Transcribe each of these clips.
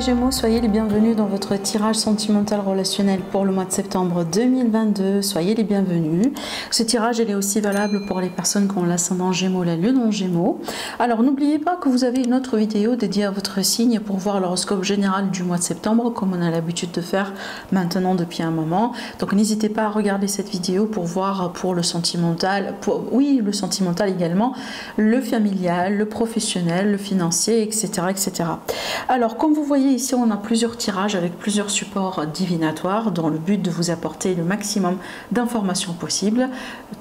Gémeaux, soyez les bienvenus dans votre tirage sentimental relationnel pour le mois de septembre 2022. Soyez les bienvenus. Ce tirage il est aussi valable pour les personnes qui ont l'ascendant Gémeaux, la lune en Gémeaux. Alors n'oubliez pas que vous avez une autre vidéo dédiée à votre signe pour voir l'horoscope général du mois de septembre, comme on a l'habitude de faire maintenant depuis un moment. Donc n'hésitez pas à regarder cette vidéo pour voir pour le sentimental, le sentimental également, le familial, le professionnel, le financier, etc. etc. Alors comme vous voyez ici, on a plusieurs tirages avec plusieurs supports divinatoires dans le but de vous apporter le maximum d'informations possibles.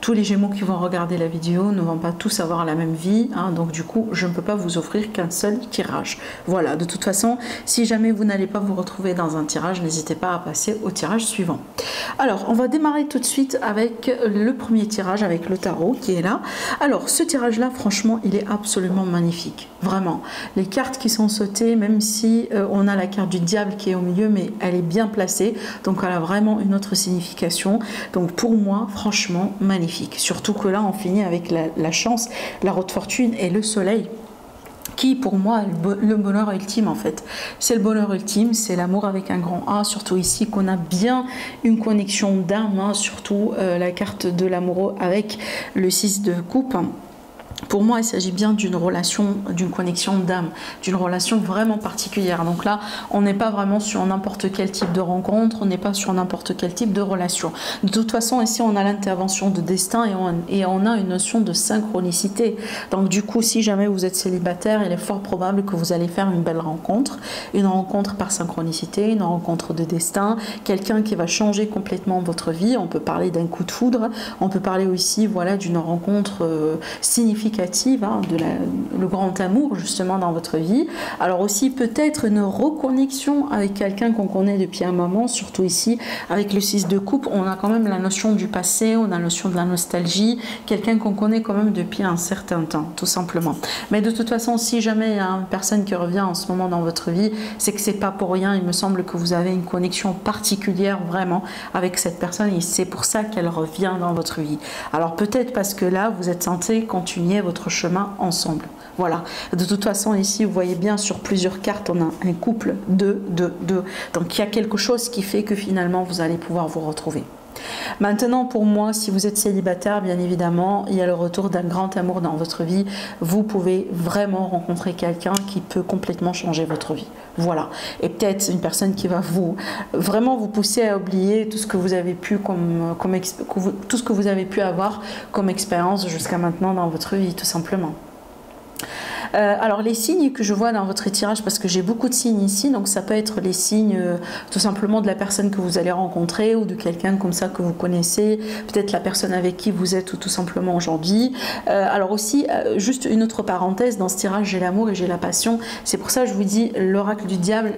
Tous les Gémeaux qui vont regarder la vidéo ne vont pas tous avoir la même vie, hein, donc du coup je ne peux pas vous offrir qu'un seul tirage. Voilà, de toute façon, si jamais vous n'allez pas vous retrouver dans un tirage, n'hésitez pas à passer au tirage suivant. Alors on va démarrer tout de suite avec le premier tirage, avec le tarot qui est là. Alors ce tirage là, franchement, il est absolument magnifique, vraiment. Les cartes qui sont sautées, même si on a la carte du diable qui est au milieu, mais elle est bien placée, donc elle a vraiment une autre signification. Donc pour moi, franchement, magnifique. Surtout que là, on finit avec la chance, la haute fortune et le soleil, qui pour moi est le bonheur ultime en fait. C'est le bonheur ultime, c'est l'amour avec un grand A, surtout ici qu'on a bien une connexion d'âme, hein, surtout la carte de l'amoureux avec le 6 de coupe. Pour moi, il s'agit bien d'une relation, d'une connexion d'âme, d'une relation vraiment particulière. Donc là, on n'est pas vraiment sur n'importe quel type de rencontre, on n'est pas sur n'importe quel type de relation. De toute façon, ici, on a l'intervention de destin et on a une notion de synchronicité. Donc du coup, si jamais vous êtes célibataire, il est fort probable que vous allez faire une belle rencontre, une rencontre par synchronicité, une rencontre de destin, quelqu'un qui va changer complètement votre vie. On peut parler d'un coup de foudre, on peut parler aussi, voilà, d'une rencontre significative, hein, le grand amour justement dans votre vie. Alors aussi peut-être une reconnexion avec quelqu'un qu'on connaît depuis un moment, surtout ici avec le 6 de coupe, on a quand même la notion du passé, on a la notion de la nostalgie, quelqu'un qu'on connaît quand même depuis un certain temps, tout simplement. Mais de toute façon, si jamais il y a une personne qui revient en ce moment dans votre vie, c'est que c'est pas pour rien. Il me semble que vous avez une connexion particulière vraiment avec cette personne et c'est pour ça qu'elle revient dans votre vie. Alors peut-être parce que là, vous êtes censé continuer votre chemin ensemble. Voilà. De toute façon, ici, vous voyez bien sur plusieurs cartes, on a un couple de. Donc, il y a quelque chose qui fait que finalement, vous allez pouvoir vous retrouver. Maintenant, pour moi, si vous êtes célibataire, bien évidemment, il y a le retour d'un grand amour dans votre vie. Vous pouvez vraiment rencontrer quelqu'un qui peut complètement changer votre vie. Voilà. Et peut-être une personne qui va vraiment vous pousser à oublier tout ce que vous avez pu tout ce que vous avez pu avoir comme expérience jusqu'à maintenant dans votre vie, tout simplement. Alors les signes que je vois dans votre tirage, parce que j'ai beaucoup de signes ici, donc ça peut être les signes tout simplement de la personne que vous allez rencontrer ou de quelqu'un comme ça que vous connaissez, peut-être la personne avec qui vous êtes ou tout simplement aujourd'hui. Alors aussi, juste une autre parenthèse, dans ce tirage j'ai l'amour et j'ai la passion, c'est pour ça que je vous dis l'oracle du diable,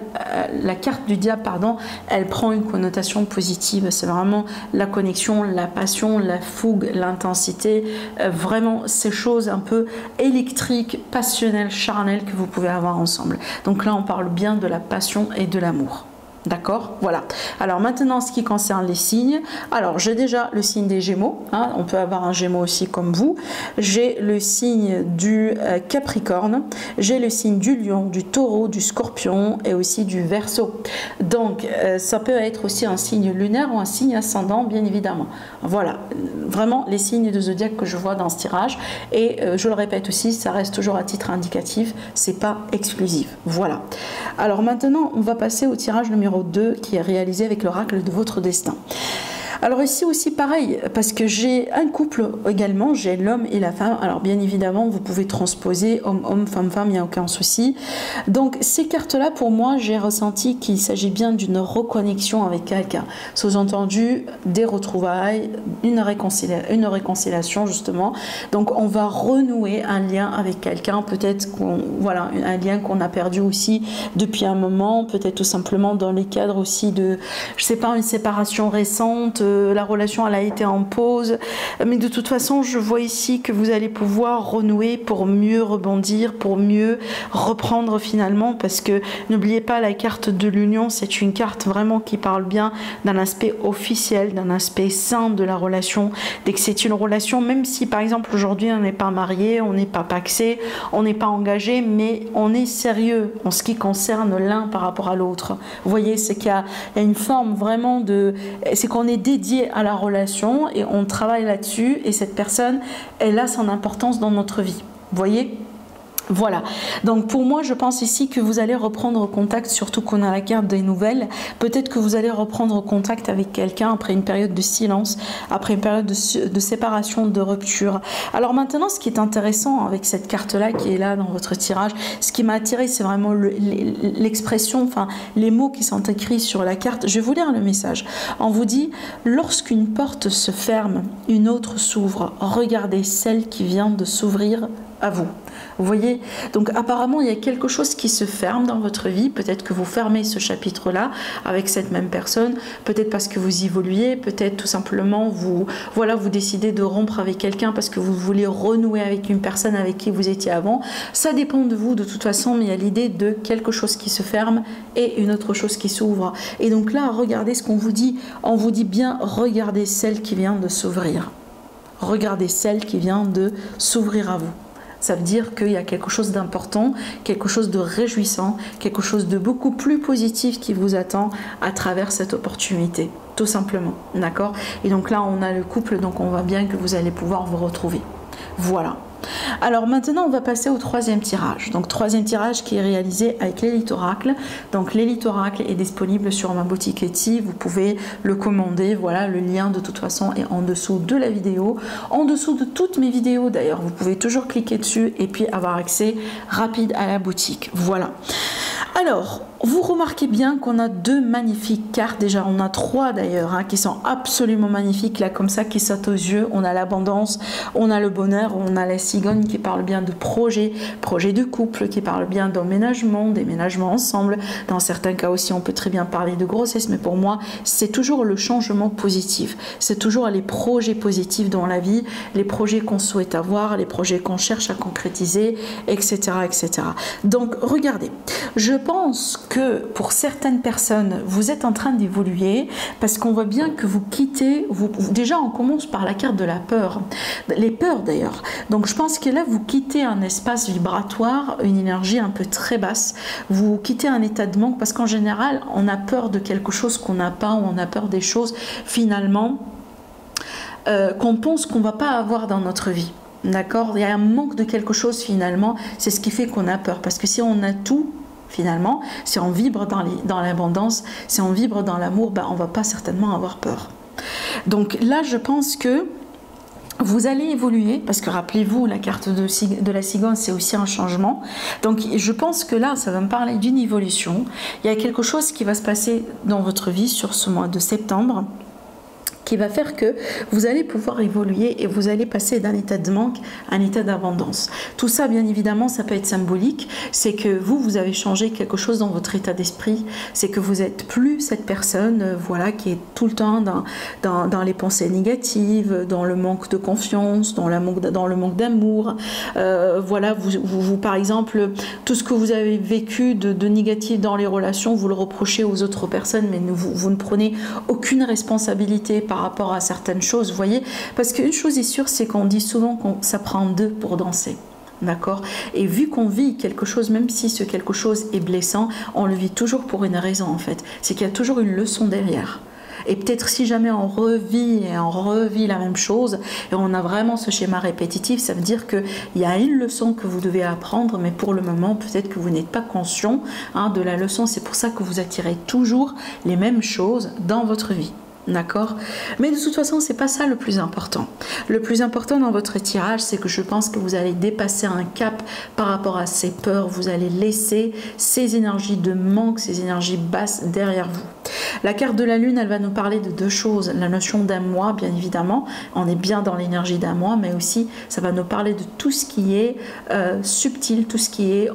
la carte du diable, pardon, elle prend une connotation positive, c'est vraiment la connexion, la passion, la fougue, l'intensité, vraiment ces choses un peu électriques, passionnelles, charnel que vous pouvez avoir ensemble. Donc là on parle bien de la passion et de l'amour. D'accord, voilà. Alors maintenant, ce qui concerne les signes, alors j'ai déjà le signe des Gémeaux, hein, on peut avoir un Gémeaux aussi comme vous. J'ai le signe du Capricorne, j'ai le signe du Lion, du Taureau, du Scorpion et aussi du Verseau. Donc ça peut être aussi un signe lunaire ou un signe ascendant, bien évidemment. Voilà, vraiment les signes de zodiaque que je vois dans ce tirage. Et je le répète aussi, ça reste toujours à titre indicatif, c'est pas exclusif. Voilà. Alors maintenant, on va passer au tirage numéro 2 qui est réalisé avec l'oracle de votre destin. Alors ici aussi pareil, parce que j'ai un couple également, j'ai l'homme et la femme. Alors bien évidemment, vous pouvez transposer homme-homme, femme-femme, il n'y a aucun souci. Donc ces cartes-là, pour moi, j'ai ressenti qu'il s'agit bien d'une reconnexion avec quelqu'un. Sous-entendu, des retrouvailles, une réconciliation justement. Donc on va renouer un lien avec quelqu'un, peut-être voilà, un lien qu'on a perdu aussi depuis un moment, peut-être tout simplement dans les cadres aussi de, je sais pas, une séparation récente, la relation elle a été en pause, mais de toute façon je vois ici que vous allez pouvoir renouer pour mieux rebondir, pour mieux reprendre finalement, parce que n'oubliez pas, la carte de l'union, c'est une carte vraiment qui parle bien d'un aspect officiel, d'un aspect sain de la relation, dès que c'est une relation, même si par exemple aujourd'hui on n'est pas marié, on n'est pas paxé, on n'est pas engagé, mais on est sérieux en ce qui concerne l'un par rapport à l'autre. Vous voyez, c'est qu'il y a une forme vraiment de... c'est qu'on est dédié à la relation et on travaille là-dessus, et cette personne, elle a son importance dans notre vie. Vous voyez ? Voilà, donc pour moi je pense ici que vous allez reprendre contact, surtout qu'on a la carte des nouvelles, peut-être que vous allez reprendre contact avec quelqu'un après une période de silence, après une période de séparation, de rupture. Alors maintenant, ce qui est intéressant avec cette carte-là qui est là dans votre tirage, ce qui m'a attiré, c'est vraiment l'expression, enfin les mots qui sont écrits sur la carte. Je vais vous lire le message. On vous dit, lorsqu'une porte se ferme, une autre s'ouvre. Regardez celle qui vient de s'ouvrir à vous. Vous voyez, donc apparemment il y a quelque chose qui se ferme dans votre vie. Peut-être que vous fermez ce chapitre-là avec cette même personne, peut-être parce que vous évoluez, peut-être tout simplement vous décidez de rompre avec quelqu'un parce que vous voulez renouer avec une personne avec qui vous étiez avant. Ça dépend de vous de toute façon, mais il y a l'idée de quelque chose qui se ferme et une autre chose qui s'ouvre. Et donc là, regardez ce qu'on vous dit. On vous dit bien, regardez celle qui vient de s'ouvrir. Regardez celle qui vient de s'ouvrir à vous. Ça veut dire qu'il y a quelque chose d'important, quelque chose de réjouissant, quelque chose de beaucoup plus positif qui vous attend à travers cette opportunité, tout simplement, d'accord? Et donc là, on a le couple, donc on voit bien que vous allez pouvoir vous retrouver. Voilà. Alors maintenant, on va passer au troisième tirage. Donc troisième tirage qui est réalisé avec l'Élite Oracle. Donc l'Élite Oracle est disponible sur ma boutique Etsy. Vous pouvez le commander. Voilà, le lien de toute façon est en dessous de la vidéo. En dessous de toutes mes vidéos d'ailleurs. Vous pouvez toujours cliquer dessus et puis avoir accès rapide à la boutique. Voilà. Alors, vous remarquez bien qu'on a deux magnifiques cartes. Déjà, on a trois d'ailleurs, hein, qui sont absolument magnifiques, là, comme ça, qui sautent aux yeux. On a l'abondance, on a le bonheur, on a la cigogne qui parle bien de projet de couple, qui parle bien d'emménagement, déménagement ensemble. Dans certains cas aussi, on peut très bien parler de grossesse, mais pour moi, c'est toujours le changement positif. C'est toujours les projets positifs dans la vie, les projets qu'on souhaite avoir, les projets qu'on cherche à concrétiser, etc., etc. Donc, regardez, je pense que pour certaines personnes, vous êtes en train d'évoluer parce qu'on voit bien que vous quittez, déjà on commence par la carte de la peur, les peurs d'ailleurs. Donc je pense que là vous quittez un espace vibratoire, une énergie un peu très basse, vous quittez un état de manque parce qu'en général on a peur de quelque chose qu'on n'a pas, ou on a peur des choses finalement qu'on pense qu'on ne va pas avoir dans notre vie. D'accord? Il y a un manque de quelque chose finalement, c'est ce qui fait qu'on a peur, parce que si on a tout, finalement, si on vibre dans l'abondance, si on vibre dans l'amour, ben, on ne va pas certainement avoir peur. Donc là, je pense que vous allez évoluer, parce que rappelez-vous, la carte de la cigogne, c'est aussi un changement. Donc je pense que là, ça va me parler d'une évolution. Il y a quelque chose qui va se passer dans votre vie sur ce mois de septembre, qui va faire que vous allez pouvoir évoluer et vous allez passer d'un état de manque à un état d'abondance. Tout ça, bien évidemment, ça peut être symbolique. C'est que vous avez changé quelque chose dans votre état d'esprit. C'est que vous n'êtes plus cette personne voilà, qui est tout le temps dans les pensées négatives, dans le manque de confiance, dans le manque d'amour. Voilà, vous, par exemple, tout ce que vous avez vécu de négatif dans les relations, vous le reprochez aux autres personnes, mais vous ne prenez aucune responsabilité par rapport à certaines choses, vous voyez, parce qu'une chose est sûre, c'est qu'on dit souvent que ça prend deux pour danser. D'accord? Et vu qu'on vit quelque chose, même si ce quelque chose est blessant, on le vit toujours pour une raison en fait. C'est qu'il y a toujours une leçon derrière. Et peut-être si jamais on revit et on revit la même chose et on a vraiment ce schéma répétitif, ça veut dire qu'il y a une leçon que vous devez apprendre, mais pour le moment, peut-être que vous n'êtes pas conscient de la leçon. C'est pour ça que vous attirez toujours les mêmes choses dans votre vie. D'accord? Mais de toute façon, c'est pas ça le plus important. Le plus important dans votre tirage, c'est que je pense que vous allez dépasser un cap par rapport à ces peurs. Vous allez laisser ces énergies de manque, ces énergies basses derrière vous. La carte de la Lune, elle va nous parler de deux choses. La notion d'un mois, bien évidemment, on est bien dans l'énergie d'un mois, mais aussi ça va nous parler de tout ce qui est subtil, tout ce qui est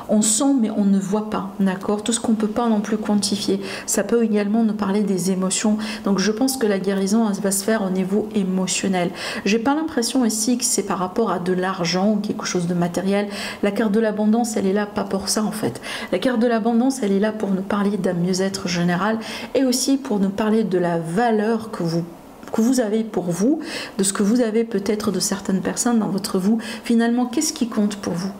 on sent mais on ne voit pas, d'accord, tout ce qu'on ne peut pas non plus quantifier. Ça peut également nous parler des émotions. Donc je pense que la guérison, elle va se faire au niveau émotionnel. J'ai pas l'impression ici que c'est par rapport à de l'argent ou quelque chose de matériel. La carte de l'abondance, elle est là pas pour ça en fait. La carte de l'abondance, elle est là pour nous parler d'un mieux-être général et aussi pour nous parler de la valeur que vous avez pour vous, de ce que vous avez peut-être de certaines personnes dans votre vous. Finalement, qu'est-ce qui compte pour vous?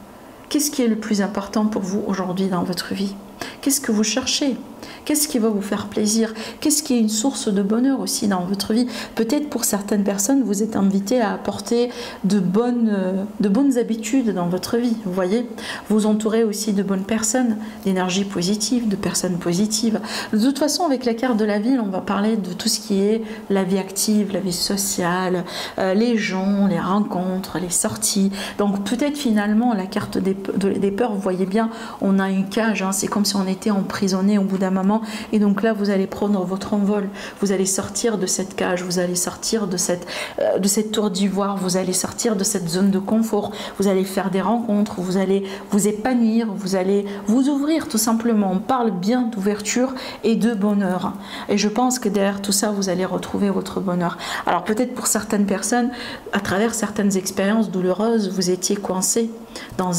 Qu'est-ce qui est le plus important pour vous aujourd'hui dans votre vie? Qu'est-ce que vous cherchez? Qu'est-ce qui va vous faire plaisir? Qu'est-ce qui est une source de bonheur aussi dans votre vie? Peut-être pour certaines personnes, vous êtes invité à apporter de bonnes habitudes dans votre vie. Vous voyez, vous entourez aussi de bonnes personnes, d'énergie positive, de personnes positives. De toute façon, avec la carte de la ville, on va parler de tout ce qui est la vie active, la vie sociale, les gens, les rencontres, les sorties. Donc peut-être finalement, la carte des peurs, vous voyez bien, on a une cage, hein, c'est comme si on était emprisonné au bout d'un moment. Et donc là, vous allez prendre votre envol, vous allez sortir de cette cage, vous allez sortir de cette tour d'ivoire, vous allez sortir de cette zone de confort, vous allez faire des rencontres, vous allez vous épanouir, vous allez vous ouvrir tout simplement. On parle bien d'ouverture et de bonheur. Et je pense que derrière tout ça, vous allez retrouver votre bonheur. Alors peut-être pour certaines personnes, à travers certaines expériences douloureuses, vous étiez coincé dans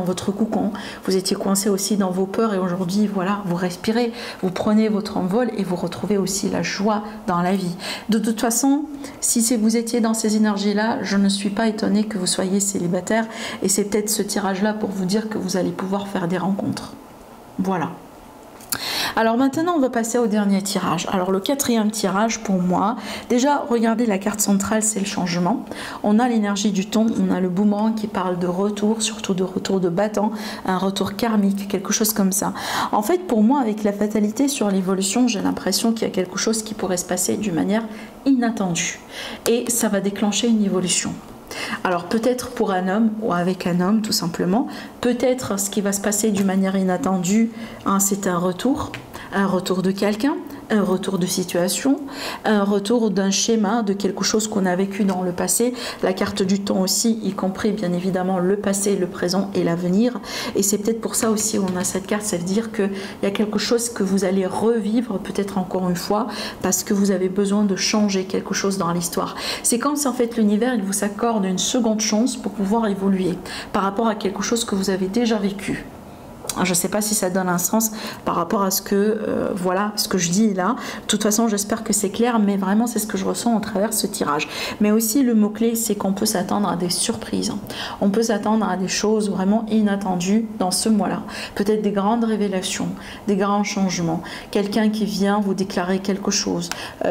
votre cocon, vous étiez coincé aussi dans vos peurs et aujourd'hui, voilà, vous respirez, vous prenez votre envol et vous retrouvez aussi la joie dans la vie. De toute façon, si vous étiez dans ces énergies-là, je ne suis pas étonnée que vous soyez célibataire et c'est peut-être ce tirage-là pour vous dire que vous allez pouvoir faire des rencontres. Voilà. Alors maintenant, on va passer au dernier tirage. Alors le quatrième tirage pour moi, déjà regardez la carte centrale, c'est le changement. On a l'énergie du temps, on a le boomerang qui parle de retour, surtout de retour de battant, un retour karmique, quelque chose comme ça. En fait, pour moi, avec la fatalité sur l'évolution, j'ai l'impression qu'il y a quelque chose qui pourrait se passer d'une manière inattendue. Et ça va déclencher une évolution. Alors peut-être pour un homme ou avec un homme tout simplement, peut-être ce qui va se passer d'une manière inattendue, hein, c'est un retour de quelqu'un, un retour de situation, un retour d'un schéma, de quelque chose qu'on a vécu dans le passé, la carte du temps aussi, y compris bien évidemment le passé, le présent et l'avenir. Et c'est peut-être pour ça aussi on a cette carte, ça veut dire qu'il y a quelque chose que vous allez revivre peut-être encore une fois, parce que vous avez besoin de changer quelque chose dans l'histoire. C'est comme si en fait l'univers il vous accorde une seconde chance pour pouvoir évoluer par rapport à quelque chose que vous avez déjà vécu. Je ne sais pas si ça donne un sens par rapport à ce que, voilà, ce que je dis là. De toute façon, j'espère que c'est clair, mais vraiment, c'est ce que je ressens à travers ce tirage. Mais aussi, le mot-clé, c'est qu'on peut s'attendre à des surprises. On peut s'attendre à des choses vraiment inattendues dans ce mois-là. Peut-être des grandes révélations, des grands changements. Quelqu'un qui vient vous déclarer quelque chose,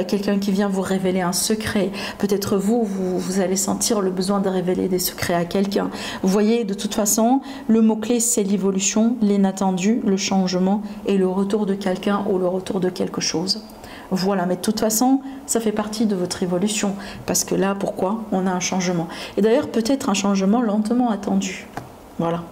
quelqu'un qui vient vous révéler un secret. Peut-être vous allez sentir le besoin de révéler des secrets à quelqu'un. Vous voyez, de toute façon, le mot-clé, c'est l'évolution, l'inattendu, le changement et le retour de quelqu'un ou le retour de quelque chose. Voilà, mais de toute façon, ça fait partie de votre évolution. Parce que là, pourquoi? On a un changement. Et d'ailleurs, peut-être un changement lentement attendu. Voilà.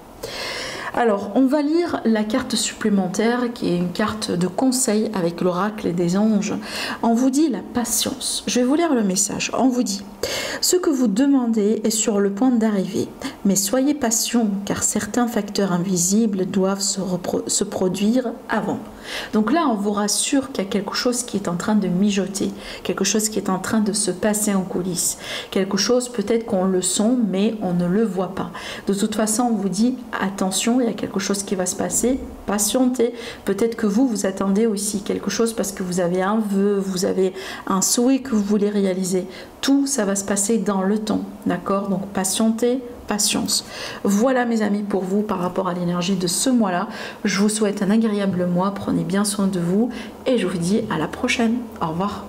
Alors, on va lire la carte supplémentaire qui est une carte de conseil avec l'oracle des anges. On vous dit la patience. Je vais vous lire le message. On vous dit « Ce que vous demandez est sur le point d'arriver, mais soyez patient car certains facteurs invisibles doivent se produire avant. » Donc là, on vous rassure qu'il y a quelque chose qui est en train de mijoter, quelque chose qui est en train de se passer en coulisses, quelque chose peut-être qu'on le sent, mais on ne le voit pas. De toute façon, on vous dit attention, il y a quelque chose qui va se passer, patientez. Peut-être que vous attendez aussi quelque chose parce que vous avez un vœu, vous avez un souhait que vous voulez réaliser. Tout ça va se passer dans le temps, d'accord? Donc patientez, patience. Voilà mes amis pour vous par rapport à l'énergie de ce mois-là. Je vous souhaite un agréable mois, prenez bien soin de vous et je vous dis à la prochaine. Au revoir.